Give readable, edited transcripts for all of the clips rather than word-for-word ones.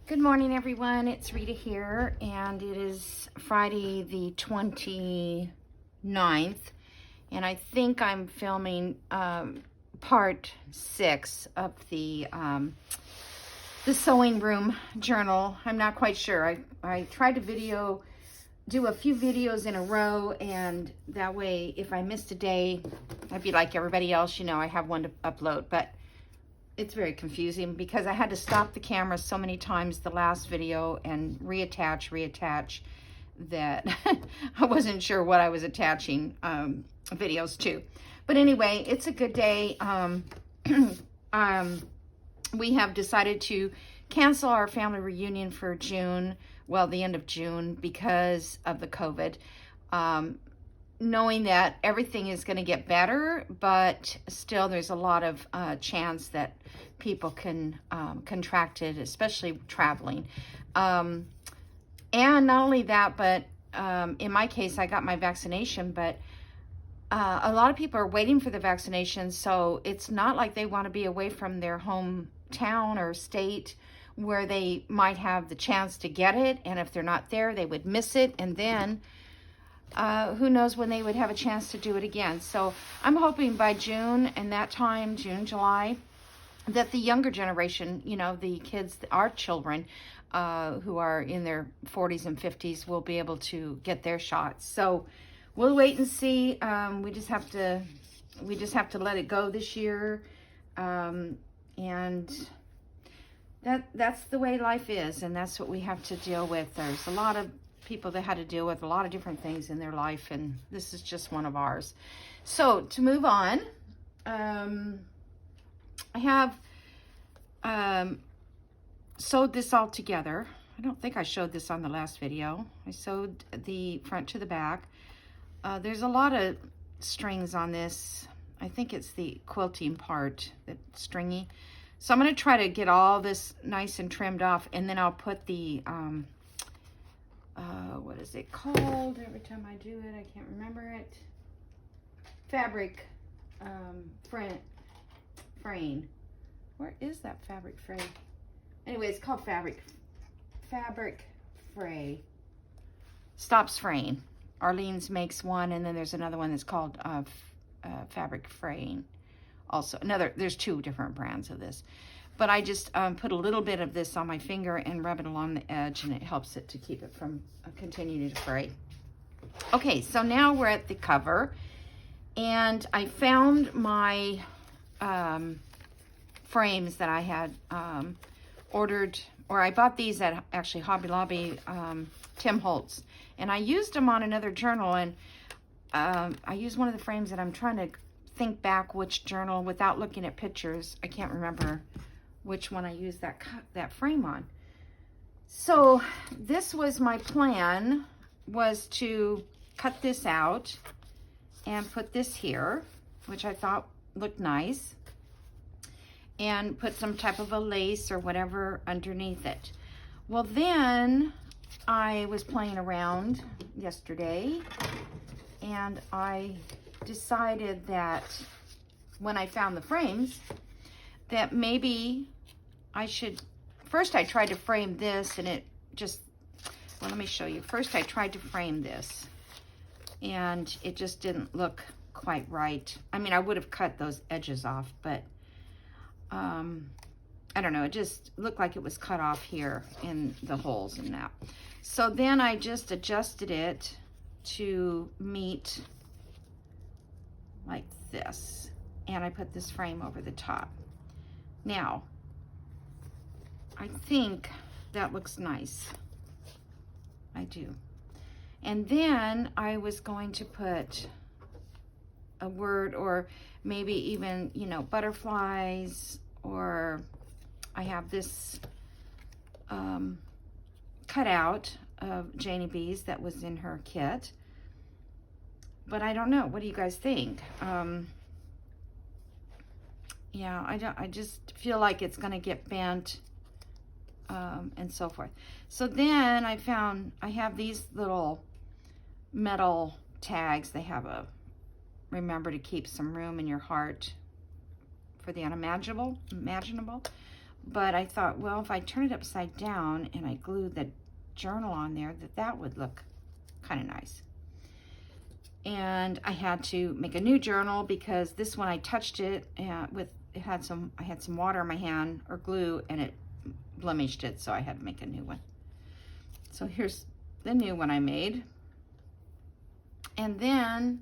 Good morning, everyone. It's Rita here, and it is Friday the 29th, and I think I'm filming part 6 of the sewing room journal. I'm not quite sure. I tried to do a few videos in a row, and that way, if I missed a day, I'd be like everybody else, I have one to upload, but it's very confusing because I had to stop the camera so many times the last video and reattach that I wasn't sure what I was attaching videos to. But anyway, it's a good day. We have decided to cancel our family reunion for June, well, the end of June, because of the COVID. Knowing that everything is going to get better, but still there's a lot of chance that people can contract it, especially traveling. And not only that, but in my case, I got my vaccination, but a lot of people are waiting for the vaccination, so it's not like they want to be away from their hometown or state where they might have the chance to get it, and if they're not there, they would miss it, and then who knows when they would have a chance to do it again. So I'm hoping by June, and that time, June, July, that the younger generation, the kids, our children, who are in their 40s and 50s, will be able to get their shots. So we'll wait and see. We just have to let it go this year, and that's the way life is, and that's what we have to deal with. There's a lot of people that had to deal with a lot of different things in their life, and this is just one of ours. So to move on, I have sewed this all together. I don't think I showed this on the last video. I sewed the front to the back. There's a lot of strings on this. I think it's the quilting part that's stringy. So I'm going to try to get all this nice and trimmed off, and then I'll put the what is it called? Every time I do it, I can't remember it. Fabric fraying. Where is that fabric fray? Anyway, it's called fabric fray. Stops fraying. Arlene's makes one, and then there's another one that's called fabric fraying. Also, there's 2 different brands of this. But I just put a little bit of this on my finger and rub it along the edge, and it helps it to keep it from continuing to fray. Okay, so now we're at the cover, and I found my frames that I had ordered, or I bought these at actually Hobby Lobby, Tim Holtz, and I used them on another journal, and I used one of the frames, and I'm trying to think back which journal without looking at pictures. I can't remember which one I used that frame on. So this was my plan, was to cut this out and put this here, which I thought looked nice, and put some type of a lace or whatever underneath it. Well, then I was playing around yesterday, and I decided that when I found the frames, that maybe I should, first I tried to frame this, and it just, well, let me show you. First I tried to frame this, and it just didn't look quite right. I mean, I would have cut those edges off, but I don't know, it just looked like it was cut off here in the holes and that. So then I just adjusted it to meet like this, and I put this frame over the top. Now, I think that looks nice. I do. And then I was going to put a word, or maybe even, butterflies, or I have this cut out of Janie B's that was in her kit. But I don't know. What do you guys think? Yeah, I just feel like it's going to get bent, and so forth. So then I have these little metal tags. They have a remember to keep some room in your heart for the unimaginable. But I thought, well, if I turn it upside down and I glue the journal on there, that would look kind of nice. And I had to make a new journal because this one I touched it and I had some water in my hand or glue and it blemished it, so I had to make a new one. So here's the new one I made. And then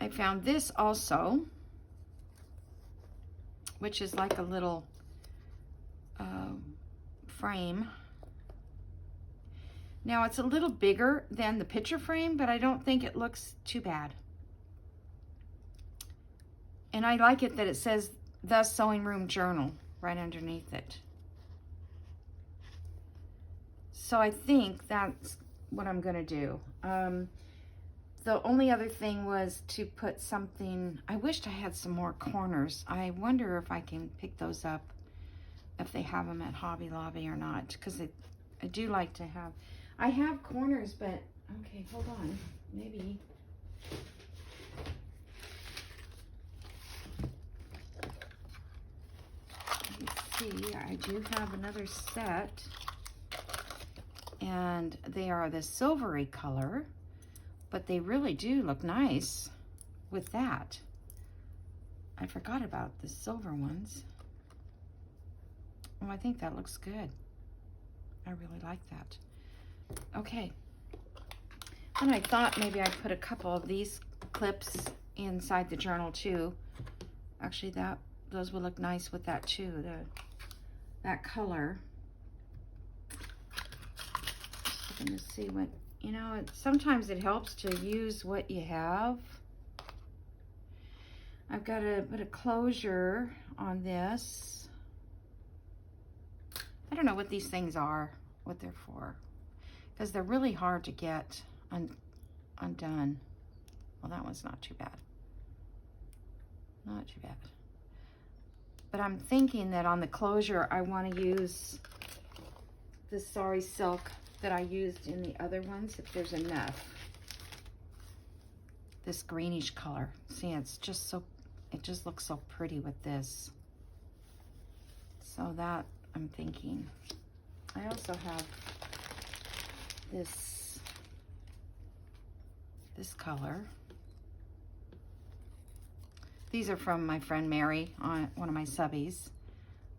I found this also, which is like a little frame. Now it's a little bigger than the picture frame, but I don't think it looks too bad. And I like it that it says The Sewing Room Journal right underneath it. So I think that's what I'm gonna do. The only other thing was to put something, I wished I had some more corners. I wonder if I can pick those up, if they have them at Hobby Lobby or not, because I do like to have, I have corners, but, okay, hold on, maybe. Let's see, I do have another set, and they are the silvery color, but they really do look nice with that. I forgot about the silver ones. Oh, I think that looks good. I really like that. Okay. And I thought maybe I'd put a couple of these clips inside the journal too. Actually, those would look nice with that too, that color. Just looking to see what, you know, sometimes it helps to use what you have. I've got to put a closure on this. I don't know what these things are, what they're for, because they're really hard to get undone. Well, that one's not too bad. Not too bad. But I'm thinking that on the closure, I want to use the Sari silk that I used in the other ones, if there's enough. This greenish color. See, it's just so, it just looks so pretty with this. So that, I'm thinking. I also have this color. These are from my friend Mary, on one of my subbies.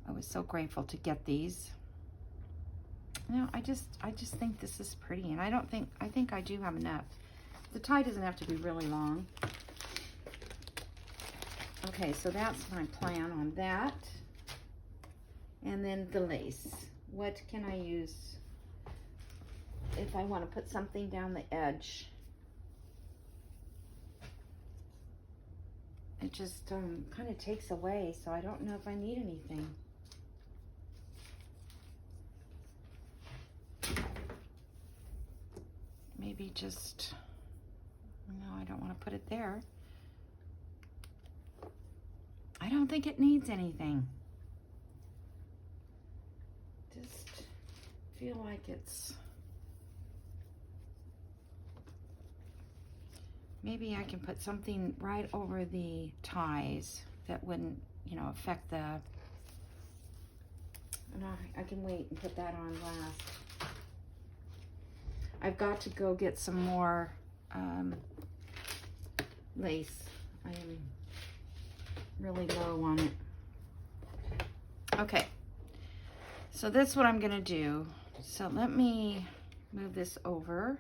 I was so grateful to get these. You know, I just think this is pretty, and I think I do have enough. The tie doesn't have to be really long. Okay, so that's my plan on that. And then the lace. What can I use if I want to put something down the edge? It just kind of takes away, so I don't know if I need anything. Maybe just, no, I don't want to put it there. I don't think it needs anything. Just feel like it's, maybe I can put something right over the ties that wouldn't, you know, affect the, and I can wait and put that on last. I've got to go get some more lace. I am really low on it. Okay, so that's what I'm gonna do. So let me move this over.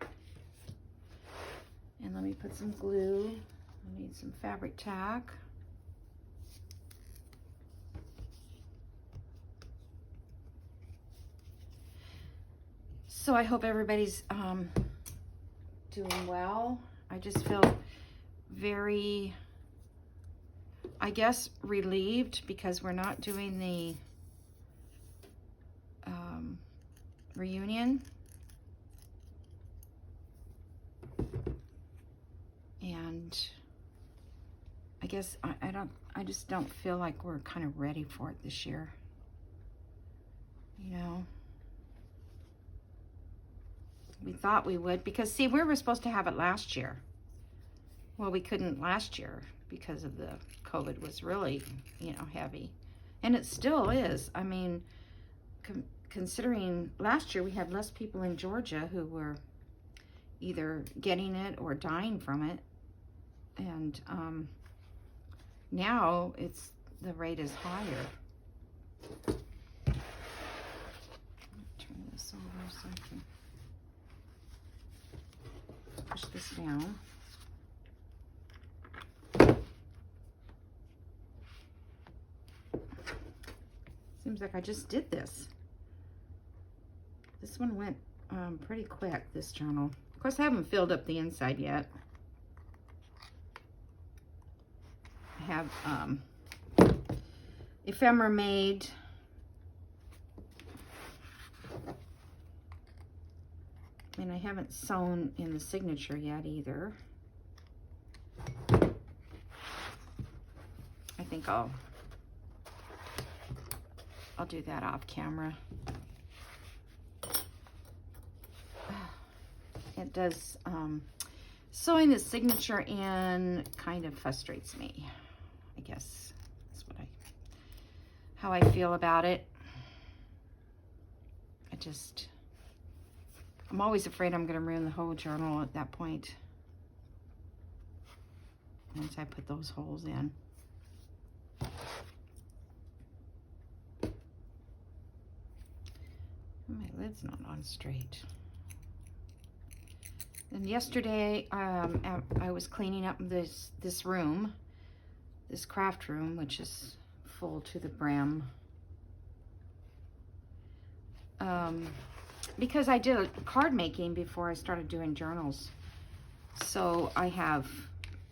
And let me put some glue. I need some fabric tack. So I hope everybody's doing well. I just feel very, I guess, relieved because we're not doing the reunion. And I guess I just don't feel like we're kind of ready for it this year. You know, we thought we would, because see, we were supposed to have it last year. Well, we couldn't last year because of the COVID was really, you know, heavy. And it still is. I mean, considering last year we had less people in Georgia who were either getting it or dying from it. And now the rate is higher. Turn this over so I can push this down. Seems like I just did this. This one went pretty quick, this journal. Of course, I haven't filled up the inside yet. I have ephemera made. And I haven't sewn in the signature yet either. I think I'll do that off camera. It does, sewing the signature in kind of frustrates me. I guess that's how I feel about it. I'm always afraid I'm going to ruin the whole journal at that point. Once I put those holes in. My lid's not on straight. And yesterday, I was cleaning up this room, this craft room, which is full to the brim. Because I did card making before I started doing journals. So I have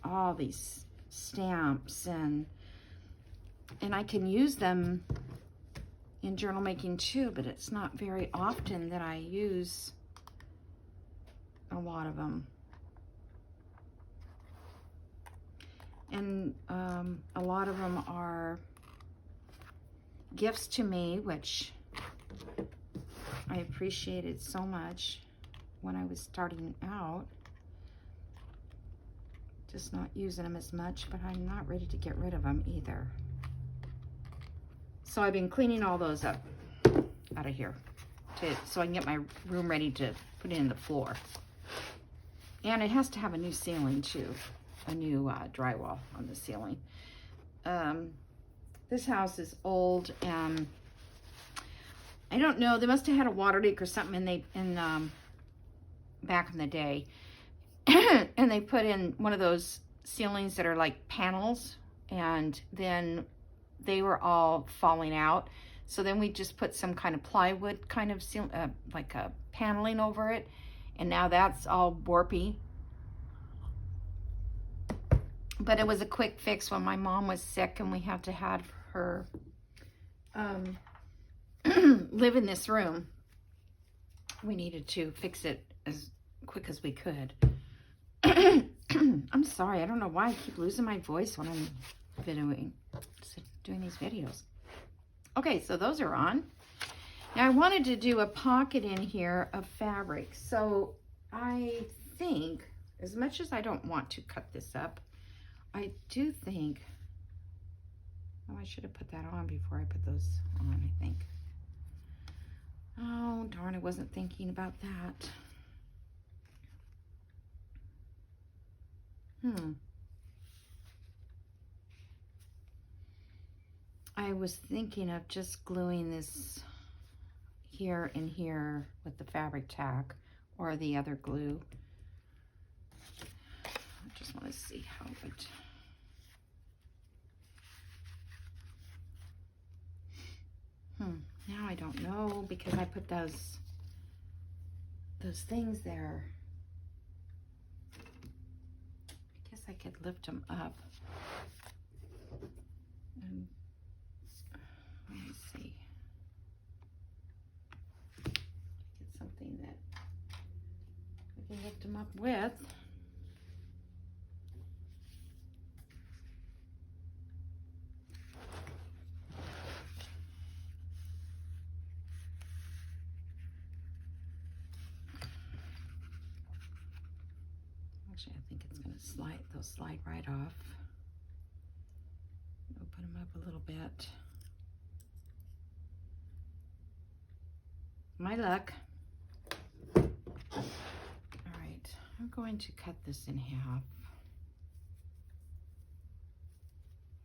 all these stamps and I can use them in journal making too, but it's not very often that I use a lot of them. And a lot of them are gifts to me, which I appreciated so much when I was starting out. Just not using them as much, but I'm not ready to get rid of them either. So I've been cleaning all those up out of here so I can get my room ready to put it in the floor. And it has to have a new ceiling too, a new drywall on the ceiling. This house is old, and I don't know, they must have had a water leak or something back in the day. And they put in one of those ceilings that are like panels, and then they were all falling out. So then we just put some kind of plywood kind of like a paneling over it, and now that's all warpy. But it was a quick fix when my mom was sick and we had to have her live in this room. We needed to fix it as quick as we could. I'm sorry, I don't know why I keep losing my voice when I'm doing these videos. Okay, so those are on. Now I wanted to do a pocket in here of fabric. So I think, as much as I don't want to cut this up, I do think, oh, I should have put that on before I put those on, I think. Oh, darn, I wasn't thinking about that. I was thinking of just gluing this here and here with the fabric tack or the other glue. I just want to see how it... Now I don't know, because I put those things there. I guess I could lift them up. And let me see. Get something that I can lift them up with. Actually, I think it's going to slide, they'll slide right off. Open them up a little bit. my luck. All right, I'm going to cut this in half.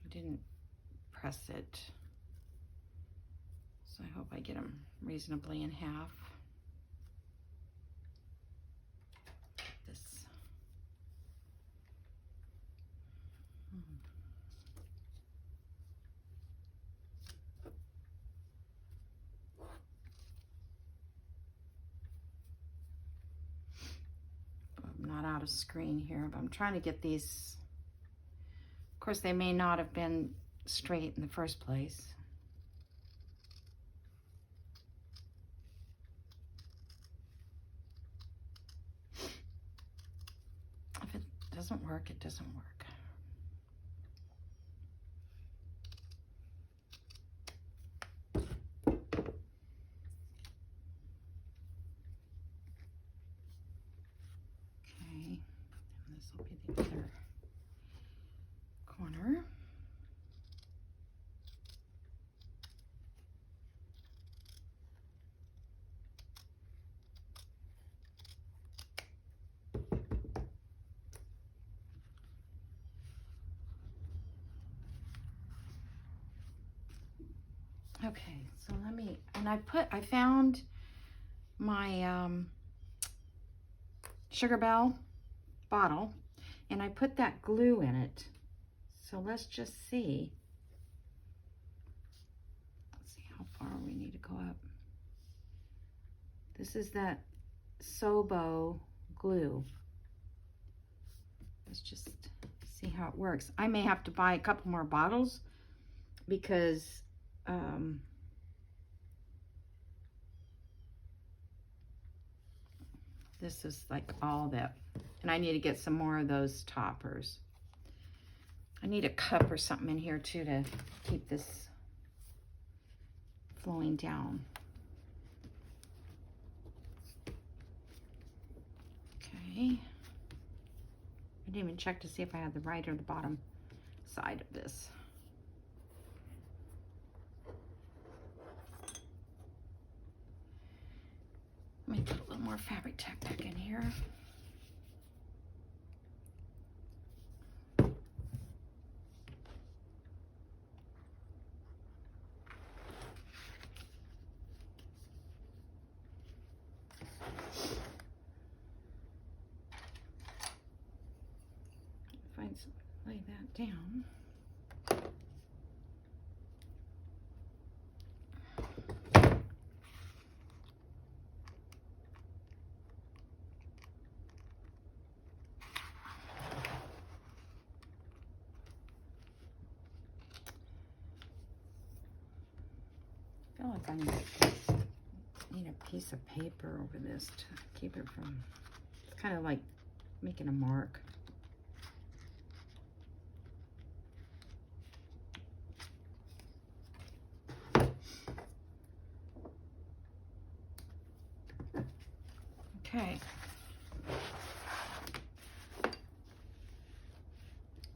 I didn't press it, so I hope I get them reasonably in half. This. I'm not out of screen here, but I'm trying to get these. Of course, they may not have been straight in the first place. If it doesn't work, it doesn't work. Okay, and this will be the other corner. Okay, so let me, and I found my Sugar Bell bottle, and I put that glue in it. So let's just see. Let's see how far we need to go up. This is that Sobo glue. Let's just see how it works. I may have to buy a couple more bottles because this is like all that, and I need to get some more of those toppers. I need a cup or something in here too to keep this flowing down. Okay. I didn't even check to see if I had the right or the bottom side of this. Let me put a little more fabric tack back in here. Find some, lay that down. I feel like I need a piece of paper over this to keep it from, it's kind of like making a mark. Okay.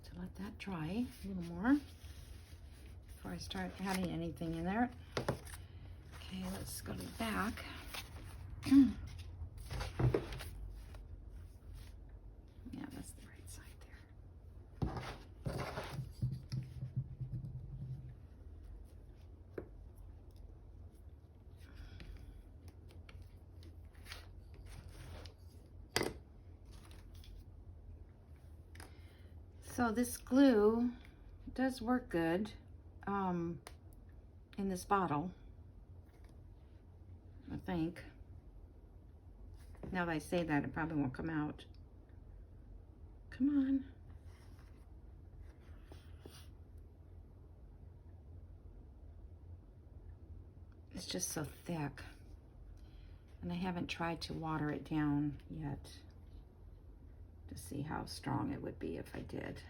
So let that dry a little more before I start adding anything in there. Okay, let's go to the back. Yeah, that's the right side there. So this glue does work good in this bottle, I think. Now that I say that, it probably won't come out. Come on. It's just so thick. And I haven't tried to water it down yet to see how strong it would be if I did.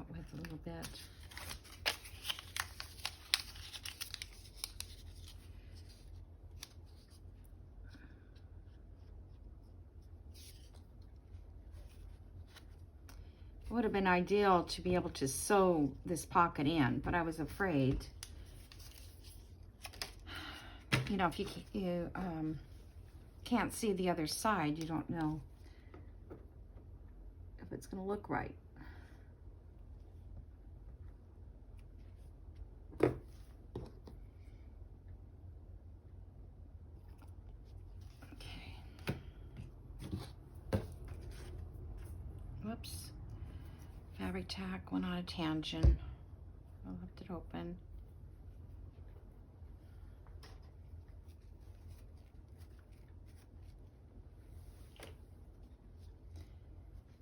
out with a little bit. It would have been ideal to be able to sew this pocket in, but I was afraid. You know, if you can't see the other side, you don't know if it's going to look right. Okay. Whoops. Fabric tack went on a tangent. I left it open.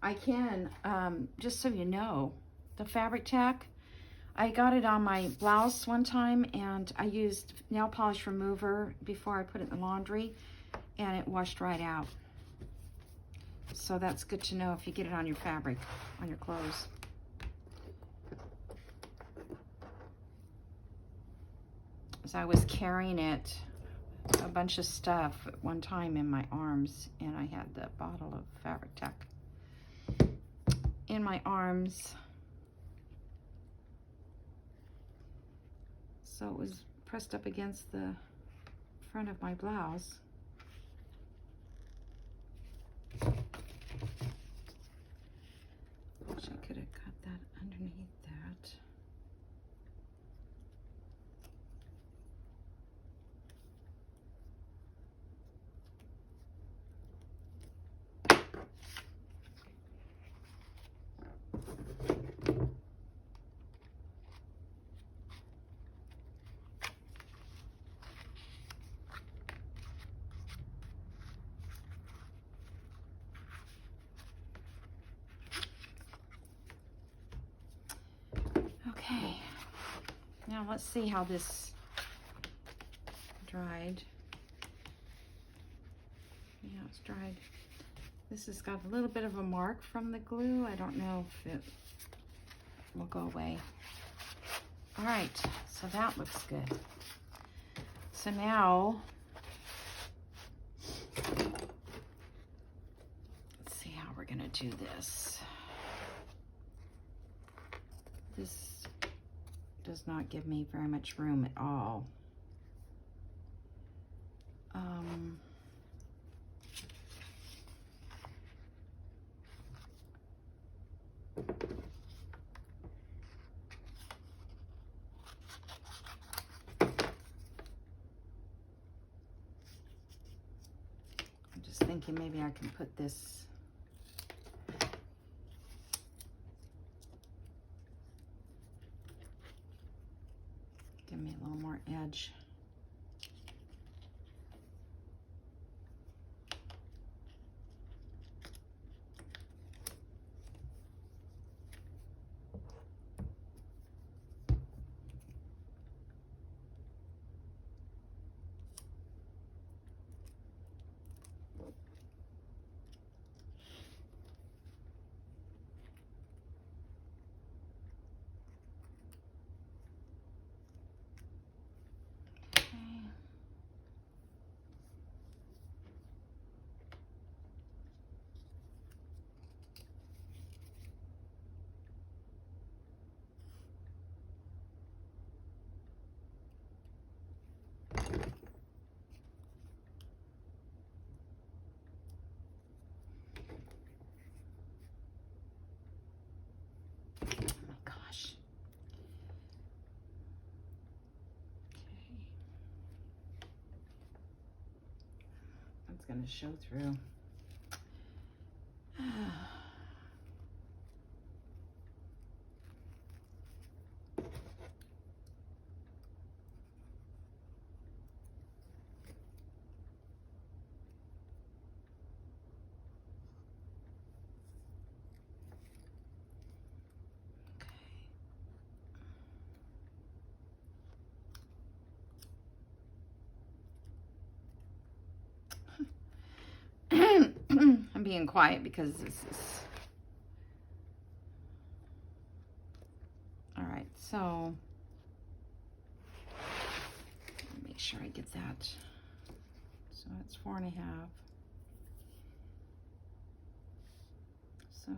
I can, just so you know, the fabric tack, I got it on my blouse one time, and I used nail polish remover before I put it in the laundry, and it washed right out. So that's good to know if you get it on your fabric, on your clothes. As I was carrying it, a bunch of stuff at one time in my arms, and I had the bottle of fabric tack in my arms. So it was pressed up against the front of my blouse. Wish I could have cut that underneath that. Okay, now let's see how this dried. Yeah, it's dried. This has got a little bit of a mark from the glue. I don't know if it will go away. All right, so that looks good. So now, let's see how we're gonna do this. This does not give me very much room at all. I'm just thinking maybe I can put this give me a little more edge. Going to show through. I'm being quiet because this is So, make sure I get that. So it's 4.5. So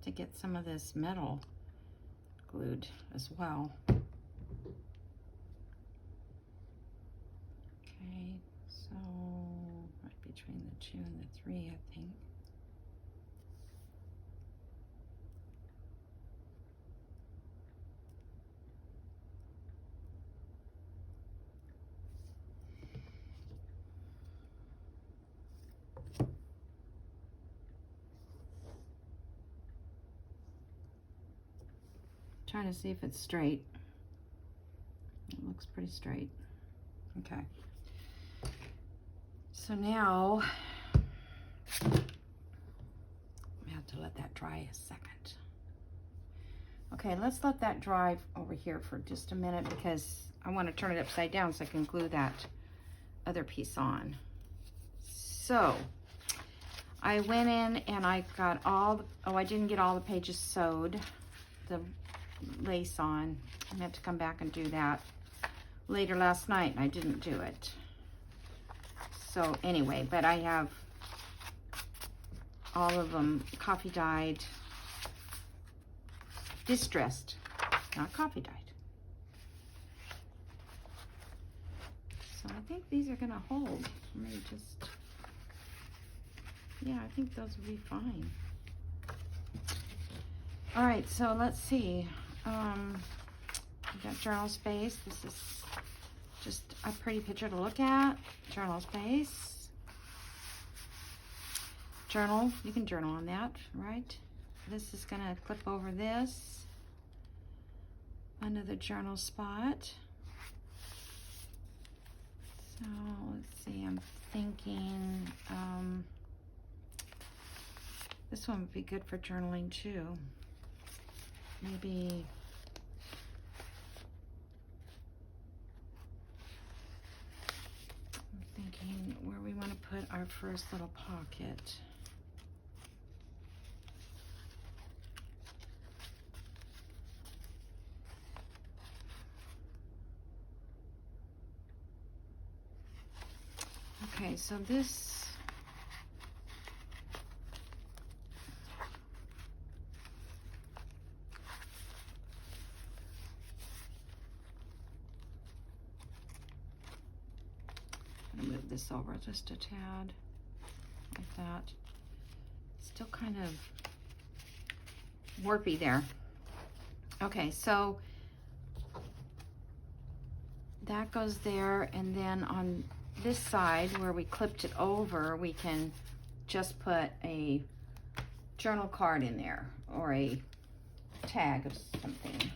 to get some of this metal glued as well. Okay, so right between the 2 and the 3, I think. Trying to see if it's straight. It looks pretty straight. Okay. So now I have to let that dry a second. Okay, let's let that dry over here for just a minute because I want to turn it upside down so I can glue that other piece on. So I went in and I got all the, oh, I didn't get all the pages sewed, the lace on. I meant to come back and do that later last night and I didn't do it. So anyway, but I have all of them coffee dyed, distressed, not coffee dyed. So I think these are gonna hold. Let me just, yeah, I think those will be fine. All right, so let's see. We got journal space. This is just a pretty picture to look at. Journal space. Journal, you can journal on that, right? This is gonna clip over this. Another journal spot. So let's see, I'm thinking this one would be good for journaling too. Maybe I'm thinking where we want to put our first little pocket. Okay, so this I'm gonna move this over just a tad, like that. Still kind of warpy there. Okay, so that goes there, and then on this side where we clipped it over, we can just put a journal card in there or a tag of something.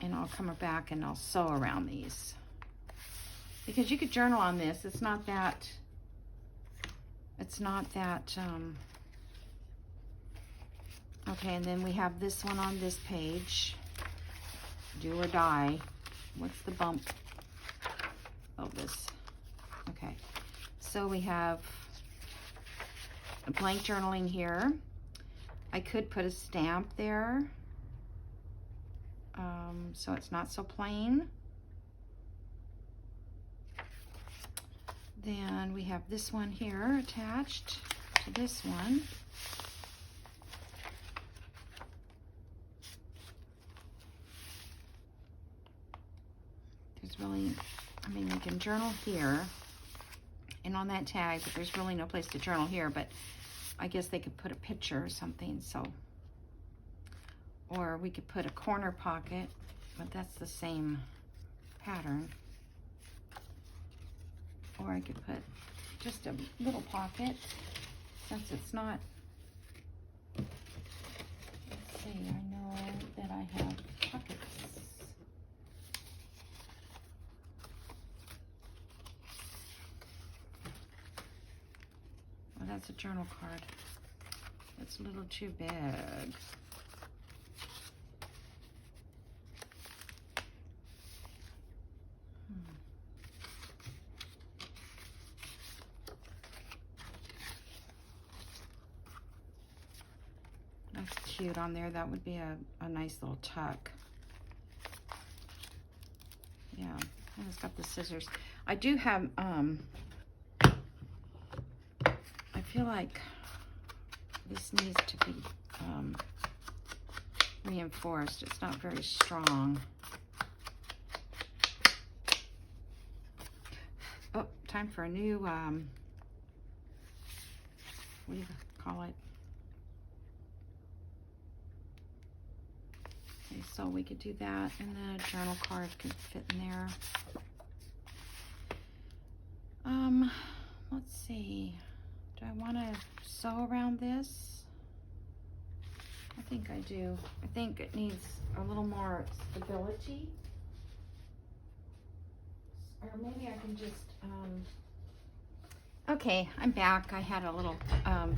And I'll come back and I'll sew around these. Because you could journal on this. It's not that okay, and then we have this one on this page. Do or die. What's the bump of this? Okay, so we have a blank journaling here. I could put a stamp there, so it's not so plain. Then we have this one here attached to this one. There's really, I mean, you can journal here and on that tag, but there's really no place to journal here, but I guess they could put a picture or something, so. Or we could put a corner pocket, but that's the same pattern. Or I could put just a little pocket, since it's not, let's see, I know that I have pockets. Well, that's a journal card. It's a little too big. That's cute on there. That would be a nice little tuck. Yeah, and it's got the scissors. I do have, I feel like this needs to be reinforced. It's not very strong. Oh, time for a new, what do you call it? Okay, so we could do that, and then a journal card could fit in there. Let's see. Do I want to sew around this? I think I do. I think it needs a little more stability. Or maybe I can just, okay, I'm back. I had a little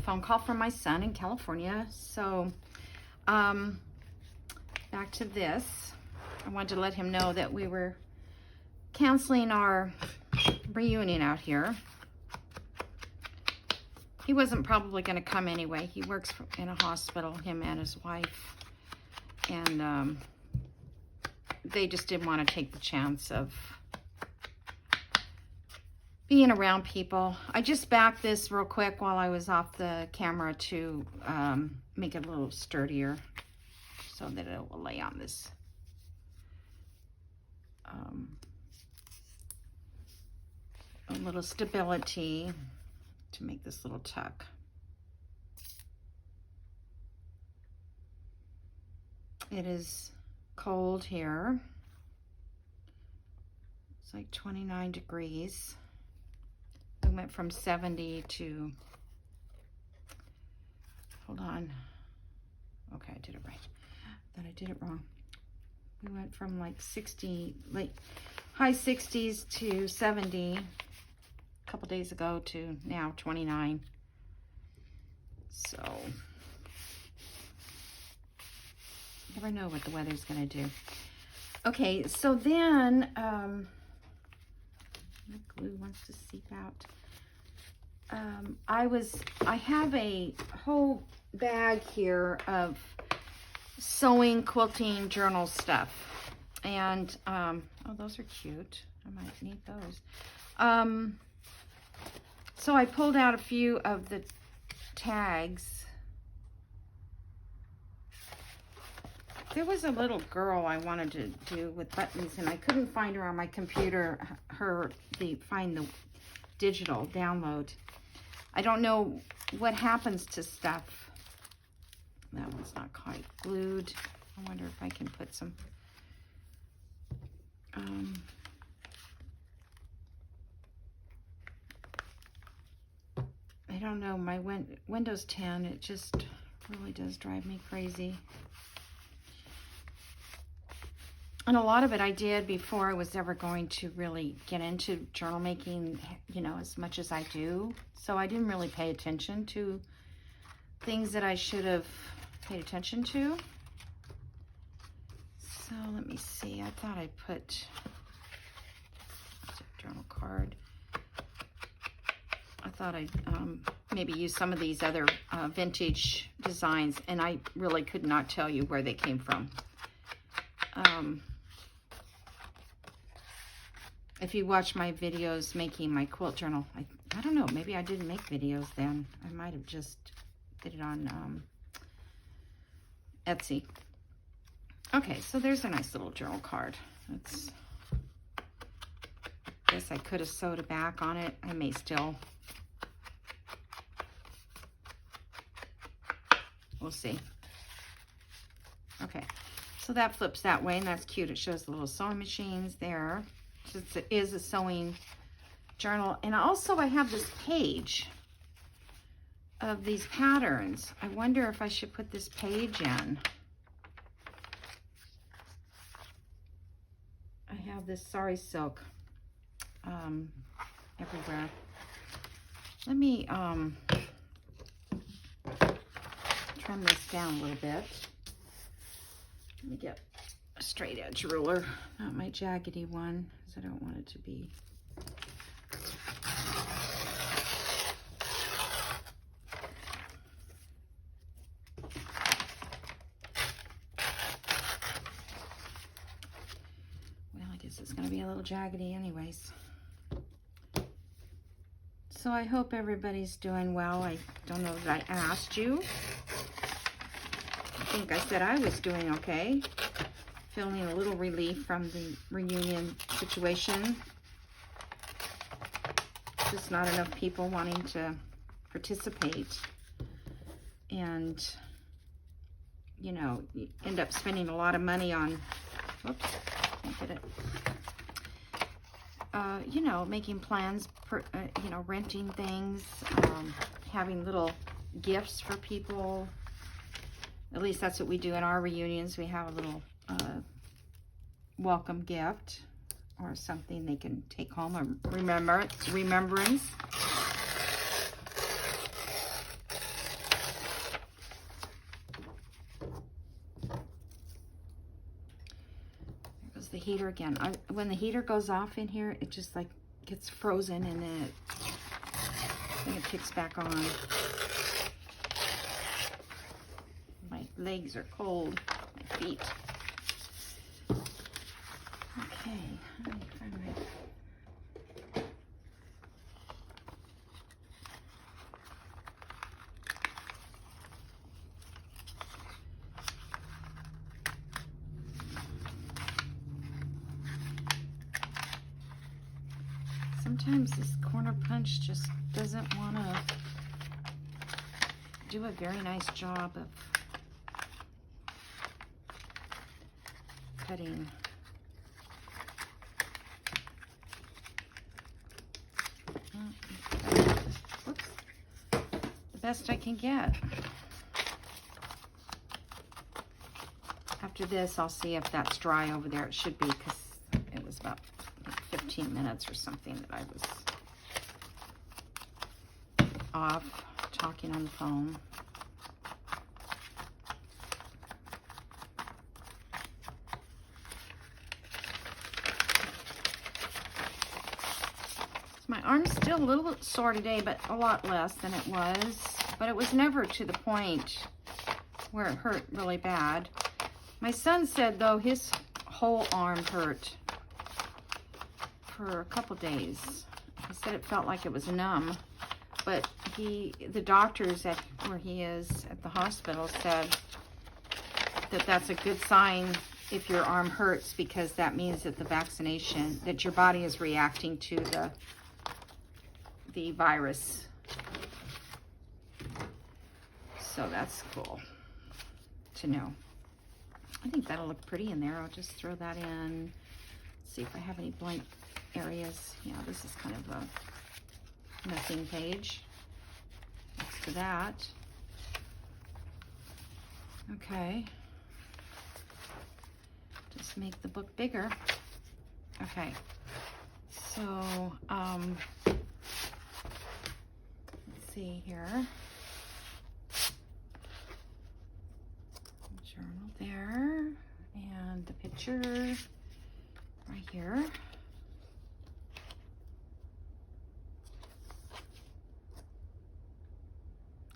phone call from my son in California. So, back to this. I wanted to let him know that we were canceling our reunion out here. He wasn't probably going to come anyway. He works in a hospital, him and his wife. And they just didn't want to take the chance of being around people. I just backed this real quick while I was off the camera to make it a little sturdier so that it will lay on this a little stability to make this little tuck. It is cold here. It's like 29 degrees. We went from 70 to, hold on. Okay, I did it right. I thought I did it wrong. We went from like 60, like high 60s to 70 a couple days ago to now 29. So, you never know what the weather's gonna do. Okay, so then, the glue wants to seep out. I have a whole bag here of sewing, quilting, journal stuff. And, oh, those are cute. I might need those. So I pulled out a few of the tags. There was a little girl I wanted to do with buttons, and I couldn't find her on my computer, find the digital download. I don't know what happens to stuff. That one's not quite glued. I wonder if I can put some, I don't know, my Windows 10, it just really does drive me crazy. And a lot of it I did before I was ever going to really get into journal making, you know, as much as I do. So I didn't really pay attention to things that I should have paid attention to. So let me see. I thought I put a journal card. I thought I'd maybe use some of these other vintage designs, and I really could not tell you where they came from. If you watch my videos making my quilt journal, I don't know, maybe I didn't make videos then. I might have just did it on Etsy. Okay, so there's a nice little journal card. It's, I guess I could have sewed a back on it. I may still. We'll see. Okay, so that flips that way, and that's cute. It shows the little sewing machines there, since it is a sewing journal. And also I have this page of these patterns. I wonder if I should put this page in. I have this sari silk everywhere. Let me trim this down a little bit. Let me get a straight edge ruler, not my jaggedy one, because I don't want it to be. Well, I guess it's going to be a little jaggedy anyways. So I hope everybody's doing well. I don't know that I asked you. I think I said I was doing okay. Feeling a little relief from the reunion situation. Just not enough people wanting to participate. And, you know, you end up spending a lot of money on, whoops, can't get it. You know, making plans, you know, renting things, having little gifts for people. At least that's what we do in our reunions. We have a little welcome gift or something they can take home, a remembrance. The heater again. When the heater goes off in here, it just like gets frozen and then it kicks back on. My legs are cold, my feet. Okay, let me find my... Sometimes this corner punch just doesn't want to do a very nice job of cutting. Whoops. The best I can get. After this, I'll see if that's dry over there. It should be, because it was about 15 minutes or something that I was off talking on the phone. My arm's still a little sore today, but a lot less than it was. But it was never to the point where it hurt really bad. My son said, though, his whole arm hurt for a couple days. He said it felt like it was numb, but the doctors at where he is at the hospital said that that's a good sign if your arm hurts, because that means that the vaccination, that your body is reacting to the virus. So that's cool to know. I think that'll look pretty in there. I'll just throw that in. See if I have any blank areas. Yeah, this is kind of a nothing page next to that. Okay. Just make the book bigger. Okay. So, let's see here. Journal there, and the picture right here.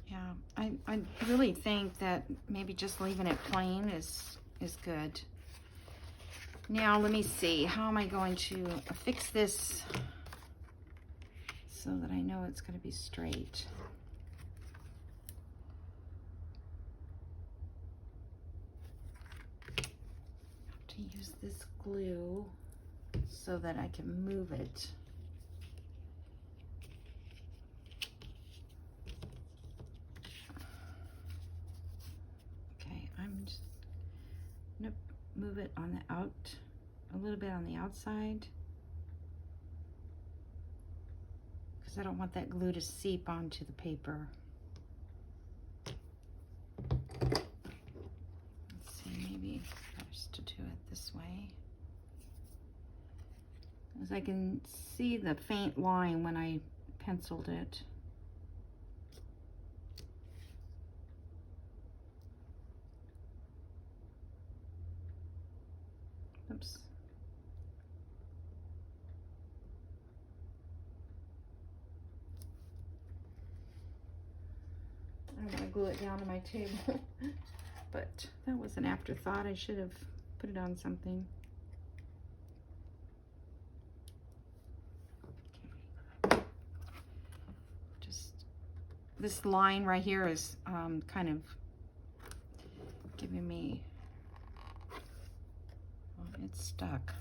Yeah, I really think that maybe just leaving it plain is good. Now let me see, how am I going to fix this so that I know it's going to be straight? I have to use this glue so that I can move it. Okay, I'm just gonna move it on the a little bit on the outside, because I don't want that glue to seep onto the paper. Let's see, maybe best to do it this way, as I can see the faint line when I penciled it. Oops. I don't want to glue it down to my table, but that was an afterthought. I should have put it on something. Okay. Just this line right here is kind of giving me, well, it's stuck.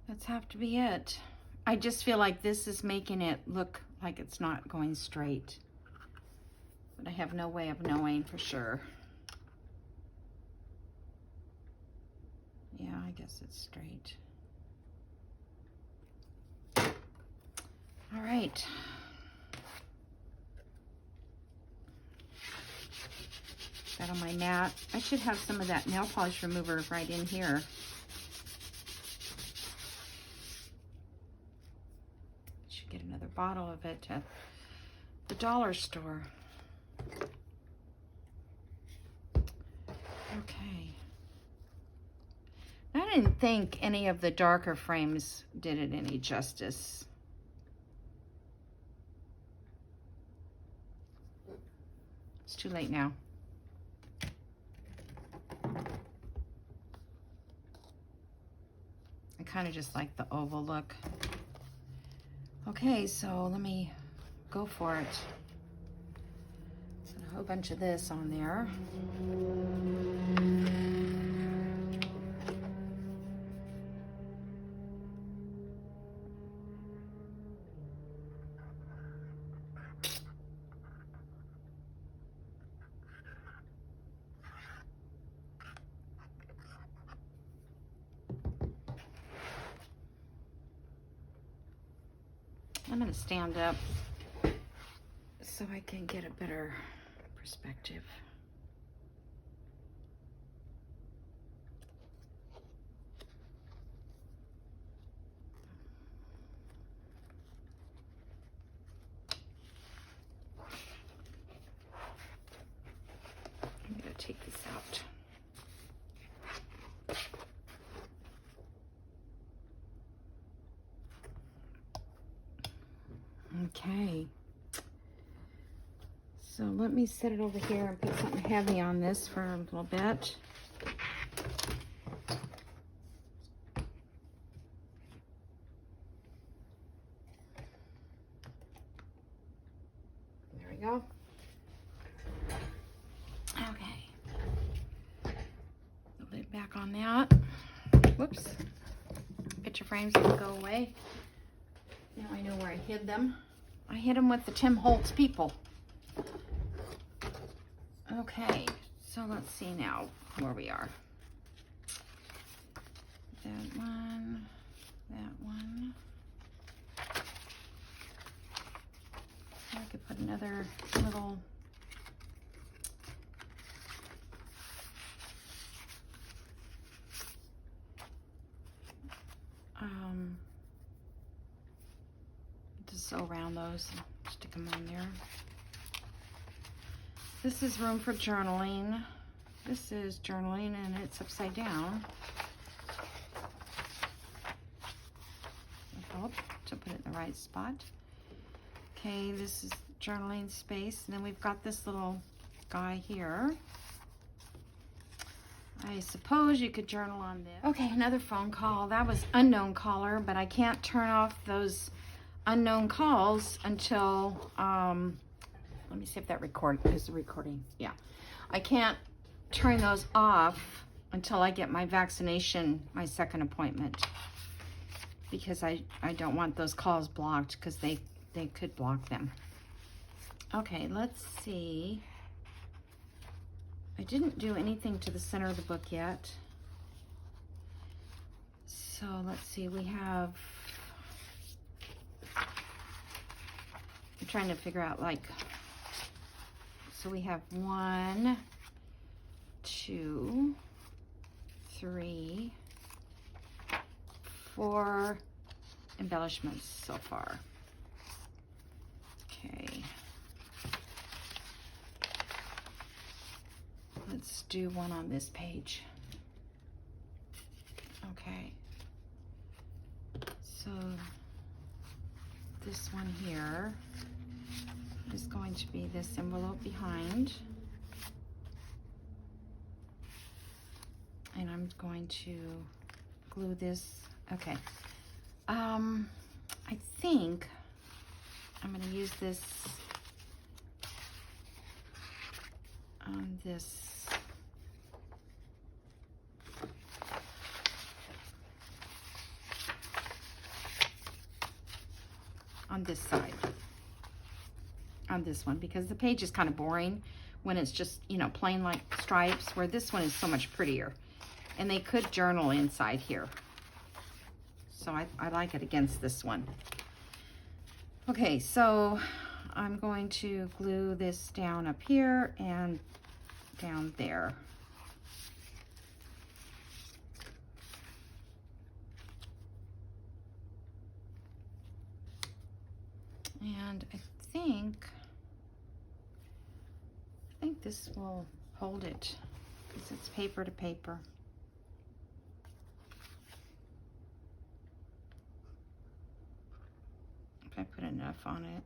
That's have to be it. I just feel like this is making it look like it's not going straight, but I have no way of knowing for sure. Yeah, I guess it's straight. All right. That on my mat. I should have some of that nail polish remover right in here. Should get another bottle of it at the dollar store. Okay. I didn't think any of the darker frames did it any justice. It's too late now. I kind of just like the oval look. Okay, so let me go for it. Put a whole bunch of this on there. I'm going to stand up so I can get a better perspective. I'm going to take this out. Okay, so let me set it over here and put something heavy on this for a little bit. There we go. Okay, the lid back on that. Whoops, picture frames will go away. Now I know where I hid them. I hid them with the Tim Holtz people. Okay, so let's see now where we are. That one, that one. I could put another little just sew around those and stick them on there. This is room for journaling. This is journaling and it's upside down. I hope to put it in the right spot. Okay, this is journaling space. And then we've got this little guy here. I suppose you could journal on this. Okay, another phone call. That was unknown caller, but I can't turn off those unknown calls until, let me see if that is recording. Yeah. I can't turn those off until I get my vaccination, my second appointment, because I don't want those calls blocked because they could block them. Okay, let's see. I didn't do anything to the center of the book yet. So let's see, we have, I'm trying to figure out like, so we have 1, 2, 3, for embellishments so far. Okay. Let's do one on this page. Okay. So this one here is going to be this envelope behind. And I'm going to glue this. Okay. I think I'm going to use this on this. On this side. On this one, because the page is kind of boring when it's just, you know, plain like stripes, where this one is so much prettier. And they could journal inside here. So I like it against this one. Okay, so I'm going to glue this down up here and down there. And I think this will hold it because it's paper to paper. If I put enough on it.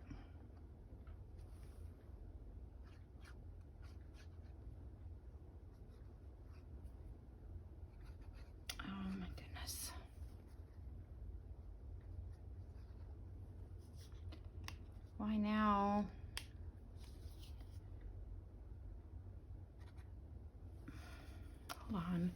Oh my goodness. Why now? Hold on.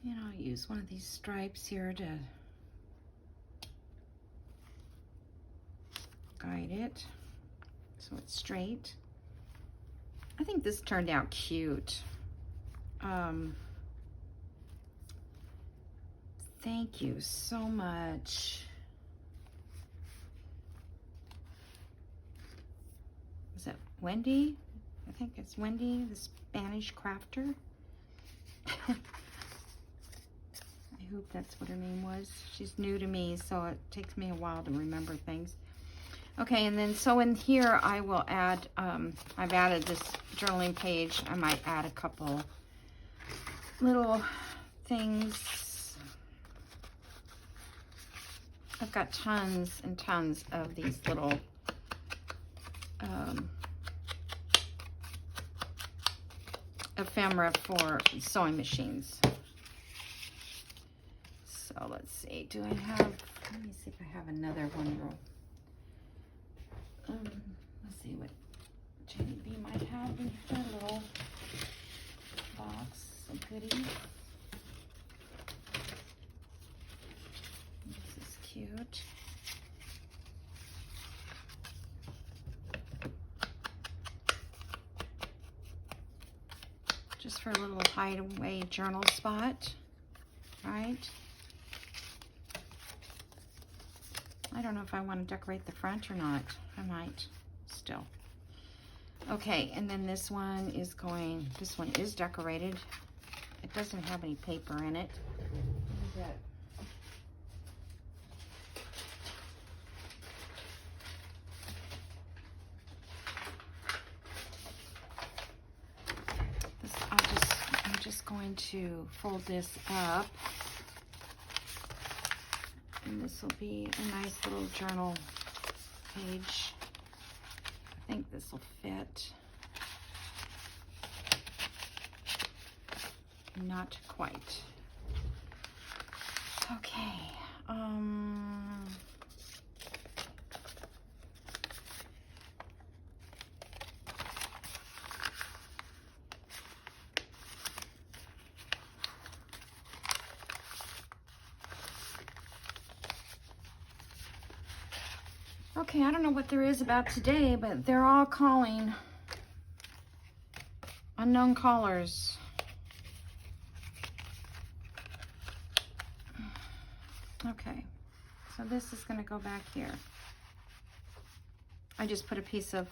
And I'll use one of these stripes here to guide it so it's straight. I think this turned out cute. Thank you so much. Is that Wendy? I think it's Wendy, the Spanish crafter. I hope that's what her name was. She's new to me, so it takes me a while to remember things. Okay, and then so in here I will add, I've added this journaling page. I might add a couple little things. I've got tons and tons of these little ephemera for sewing machines. So let's see, do I have, let me see if I have another one. Let's see what Jenny B might have in her little box of goodies. This is cute. Just for a little hideaway journal spot, right? I don't know if I want to decorate the front or not. I might still. Okay, and then this one is decorated. It doesn't have any paper in it. What is that? I'm just going to fold this up. And this will be a nice little journal page. I think this will fit. Not quite. Okay. Okay, I don't know what there is about today, but they're all calling. Unknown callers. Okay, so this is going to go back here. I just put a piece of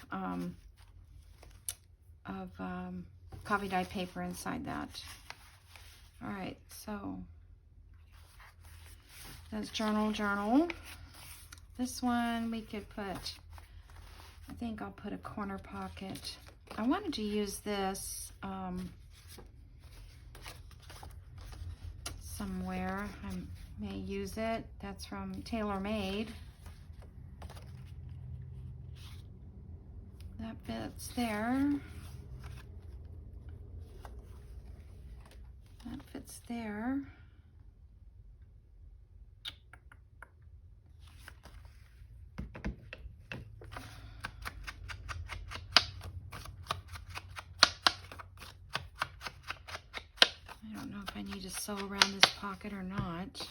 coffee dye paper inside that. All right, so that's journal. This one we could put, I think I'll put a corner pocket. I wanted to use this somewhere. I may use it. That's from TaylorMade. That fits there. That fits there. I don't know if I need to sew around this pocket or not.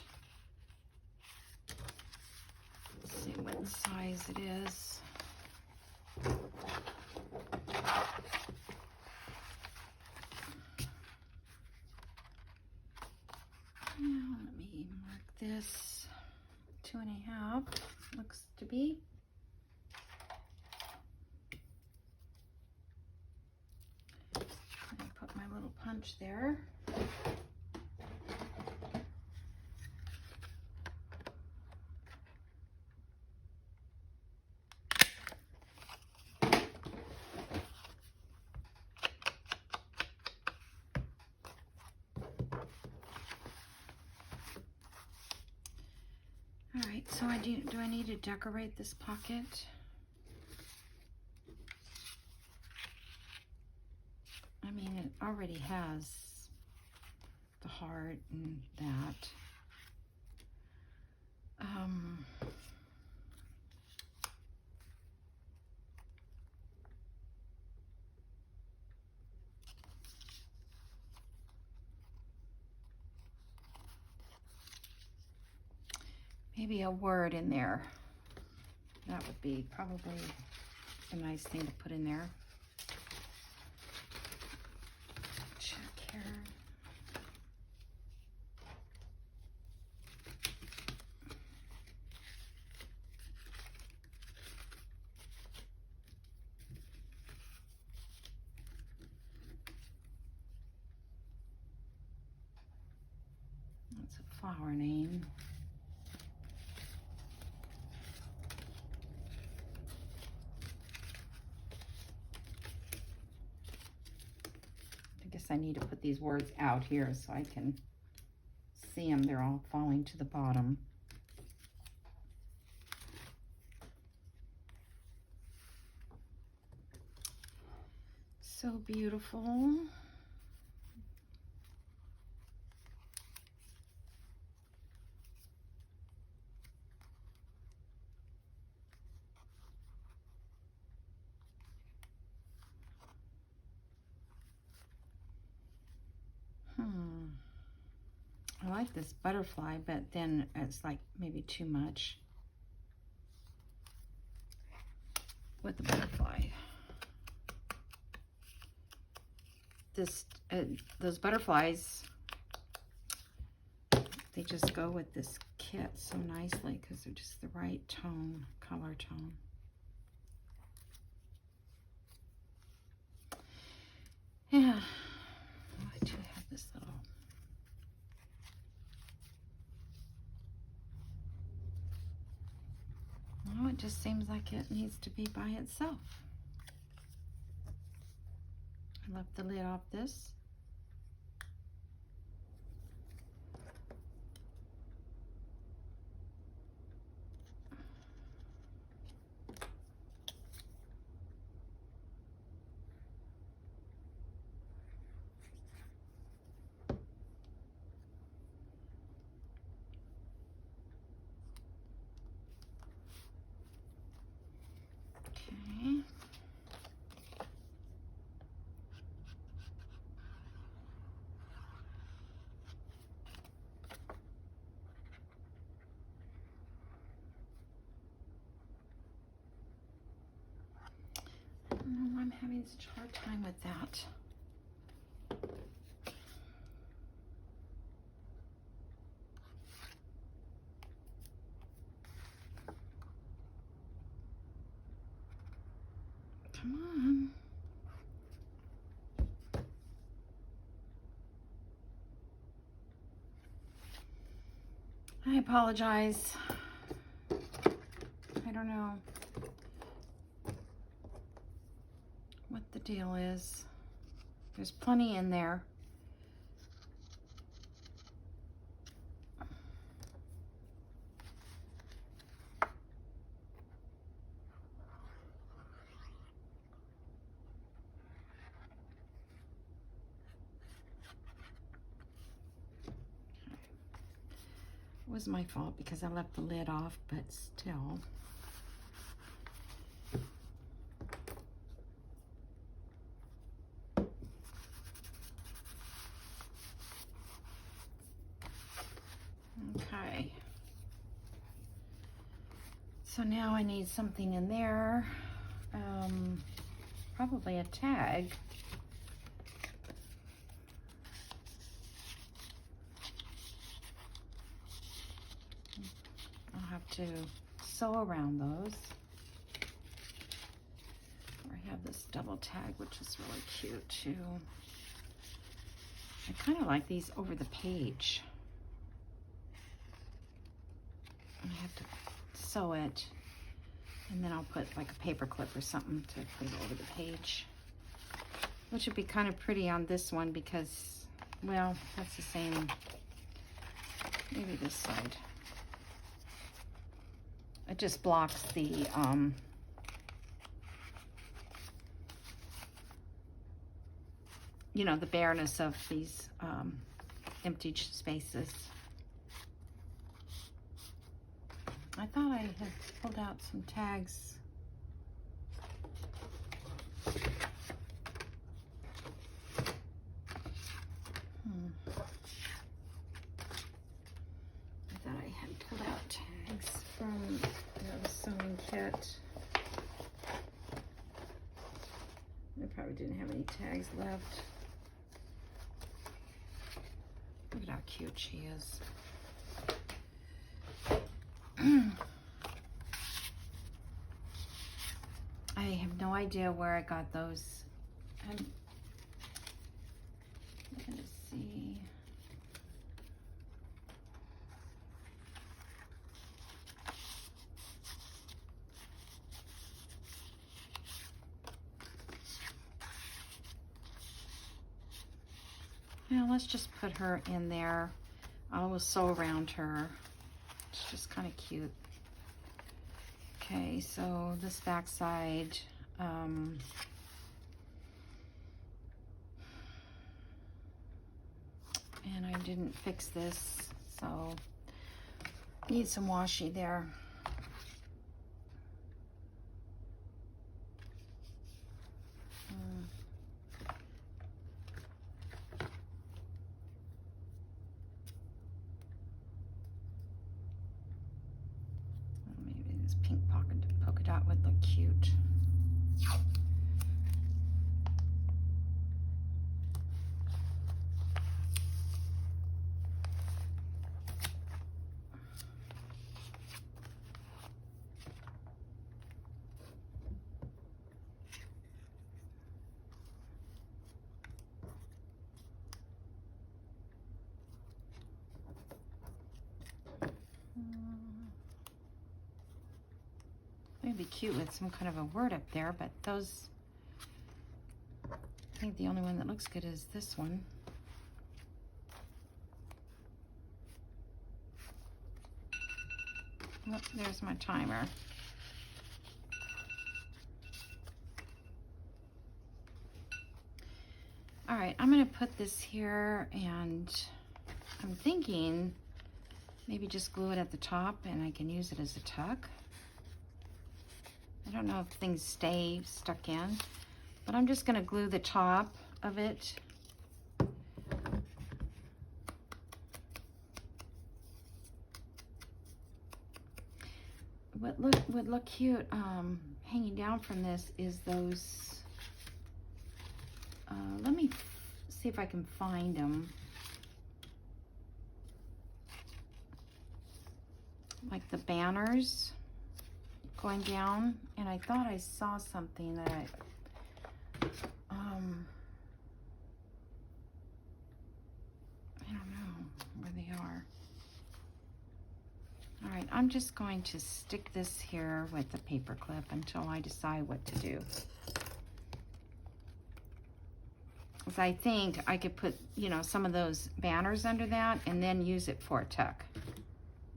Let's see what size it is. Now let me mark this 2.5, looks to be. I'm gonna put my little punch there. All right, so do I need to decorate this pocket? I mean, it already has the heart and that. Maybe a word in there. That would be probably a nice thing to put in there. Check here. That's a flower name. I need to put these words out here so I can see them. They're all falling to the bottom. So beautiful. I like this butterfly, but then it's like maybe too much with the butterfly. Those butterflies, they just go with this kit so nicely because they're just the right tone, color tone. Yeah, I do have this little. Oh, it just seems like it needs to be by itself. I left the lid off this. Okay. I'm having such a hard time with that. Come on. I apologize. I don't know what the deal is. There's plenty in there. It was my fault because I left the lid off, but still. Okay. So now I need something in there. Probably a tag. I'll have to sew around those. I have this double tag, which is really cute too. I kind of like these over the page. I have to sew it, and then I'll put like a paper clip or something to put it over the page, which would be kind of pretty on this one because, well, that's the same. Maybe this side. It just blocks the you know, the bareness of these empty spaces. I thought I had pulled out some tags. I thought I had pulled out tags from the sewing kit. I probably didn't have any tags left. Look at how cute she is. I have no idea where I got those. I'm gonna see. Yeah, let's just put her in there. I will sew around her. It's just kind of cute. Okay, so this back side, and I didn't fix this, so need some washi there. Pink polka dot would look cute. It'd be cute with some kind of a word up there, but those, I think the only one that looks good is this one. Oh, there's my timer. All right, I'm gonna put this here, and I'm thinking maybe just glue it at the top and I can use it as a tuck. I don't know if things stay stuck in, but I'm just gonna glue the top of it. What would look cute hanging down from this is those let me see if I can find them. Like the banners going down, and I thought I saw something that I don't know where they are. All right, I'm just going to stick this here with the paper clip until I decide what to do. Because I think I could put, you know, some of those banners under that and then use it for a tuck.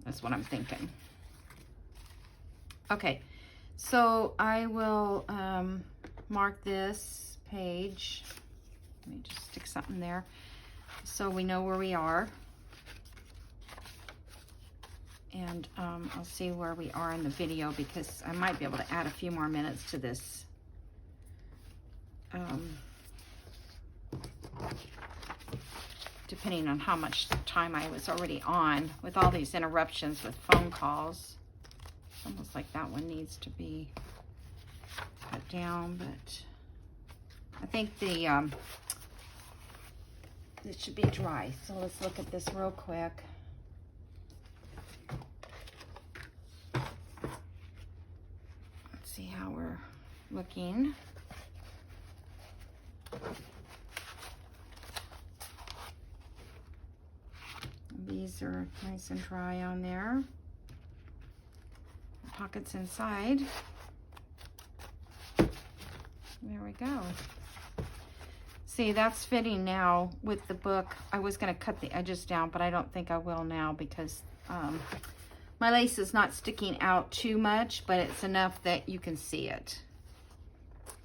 That's what I'm thinking. Okay, so I will mark this page. Let me just stick something there so we know where we are. And I'll see where we are in the video, because I might be able to add a few more minutes to this. Depending on how much time I was already on with all these interruptions with phone calls. It's almost like that one needs to be cut down, but I think the it should be dry. So let's look at this real quick. Let's see how we're looking. These are nice and dry on there. Pockets inside. There we go. See, that's fitting now with the book. I was going to cut the edges down, but I don't think I will now, because my lace is not sticking out too much, but it's enough that you can see it.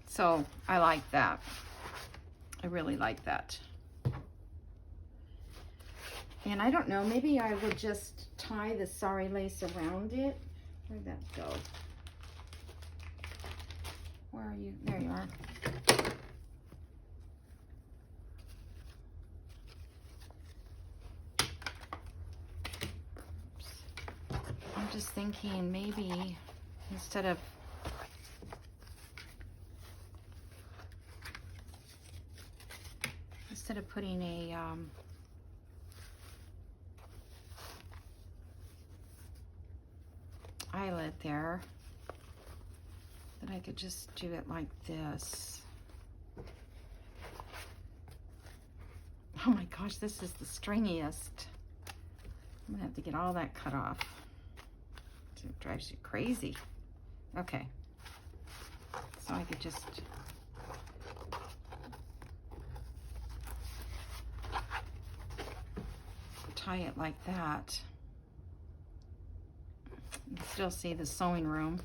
So I like that. I really like that. And I don't know, maybe I would just tie the sari lace around it. Where'd that go? Where are you? There you are. Oops. I'm just thinking maybe instead of putting a eyelet there, that I could just do it like this. Oh my gosh, this is the stringiest. I'm gonna have to get all that cut off. It drives you crazy. Okay, so I could just tie it like that. You can still see the sewing room.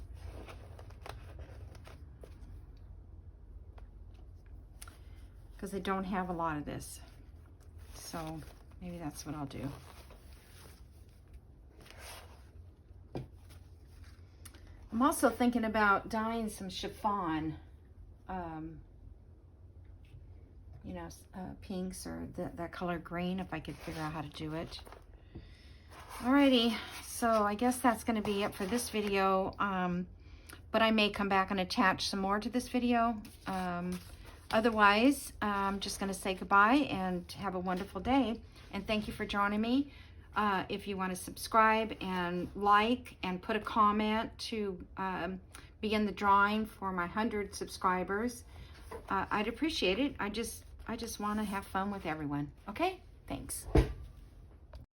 Because I don't have a lot of this. So maybe that's what I'll do. I'm also thinking about dyeing some chiffon, you know, pinks or that color green, if I could figure out how to do it. Alrighty, so I guess that's going to be it for this video, but I may come back and attach some more to this video. Otherwise, I'm just going to say goodbye and have a wonderful day, and thank you for joining me. If you want to subscribe and like and put a comment to be in the drawing for my 100 subscribers, I'd appreciate it. I just want to have fun with everyone. Okay, thanks.